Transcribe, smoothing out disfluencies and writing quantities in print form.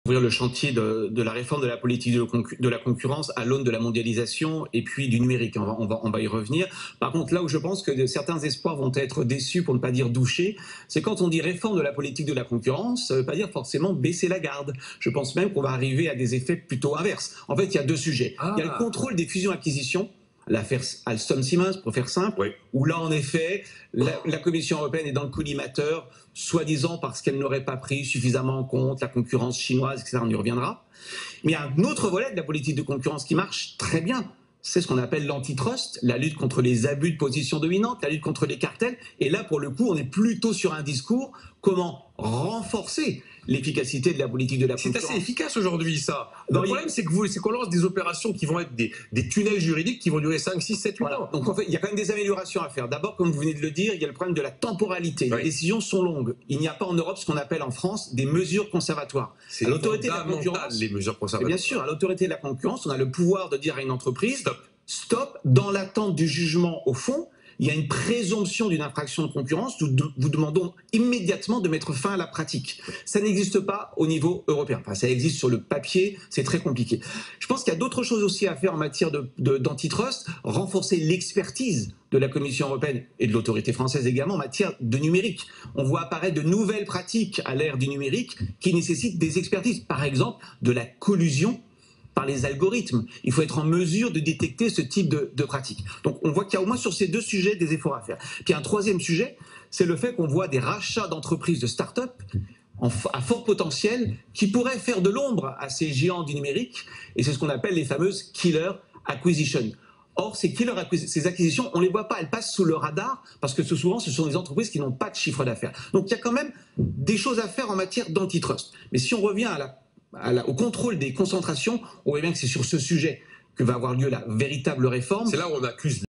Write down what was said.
Ouvrir le chantier de la réforme de la politique de la concurrence à l'aune de la mondialisation et puis du numérique. On va y revenir. Par contre, là où je pense que certains espoirs vont être déçus, pour ne pas dire douchés, c'est quand on dit réforme de la politique de la concurrence, ça ne veut pas dire forcément baisser la garde. Je pense même qu'on va arriver à des effets plutôt inverses. En fait, il y a deux sujets. Il y a le contrôle des fusions-acquisitions, l'affaire Alstom-Siemens, pour faire simple, Oui. où là, en effet, la Commission européenne est dans le collimateur, soi-disant parce qu'elle n'aurait pas pris suffisamment en compte la concurrence chinoise, etc. On y reviendra. Mais il y a un autre volet de la politique de concurrence qui marche très bien. C'est ce qu'on appelle l'antitrust, la lutte contre les abus de position dominante, la lutte contre les cartels. Et là, pour le coup, on est plutôt sur un discours comment renforcer l'efficacité de la politique de la concurrence. C'est assez efficace aujourd'hui, ça. Le problème, c'est qu'on lance des opérations qui vont être des tunnels juridiques qui vont durer 5, 6, 7, 8 ans. Donc en fait, il y a quand même des améliorations à faire. D'abord, comme vous venez de le dire, il y a le problème de la temporalité. Oui. Les décisions sont longues. Il n'y a pas en Europe ce qu'on appelle en France des mesures conservatoires. C'est l'autorité de la concurrence, les mesures conservatoires. bien sûr, à l'autorité de la concurrence, on a le pouvoir de dire à une entreprise stop, dans l'attente du jugement au fond. Il y a une présomption d'une infraction de concurrence, nous vous demandons immédiatement de mettre fin à la pratique. Ça n'existe pas au niveau européen. Enfin, ça existe sur le papier, c'est très compliqué. Je pense qu'il y a d'autres choses aussi à faire en matière d'antitrust, renforcer l'expertise de la Commission européenne et de l'autorité française également en matière de numérique. On voit apparaître de nouvelles pratiques à l'ère du numérique qui nécessitent des expertises. Par exemple, de la collusion par les algorithmes. Il faut être en mesure de détecter ce type de pratiques. Donc on voit qu'il y a au moins sur ces deux sujets des efforts à faire. Puis un troisième sujet, c'est le fait qu'on voit des rachats d'entreprises de start-up à fort potentiel qui pourraient faire de l'ombre à ces géants du numérique, et c'est ce qu'on appelle les fameuses killer acquisitions. Or, ces acquisitions, on ne les voit pas, elles passent sous le radar parce que souvent, ce sont des entreprises qui n'ont pas de chiffre d'affaires. Donc il y a quand même des choses à faire en matière d'antitrust. Mais si on revient au contrôle des concentrations, on voit bien que c'est sur ce sujet que va avoir lieu la véritable réforme. C'est là où on accuse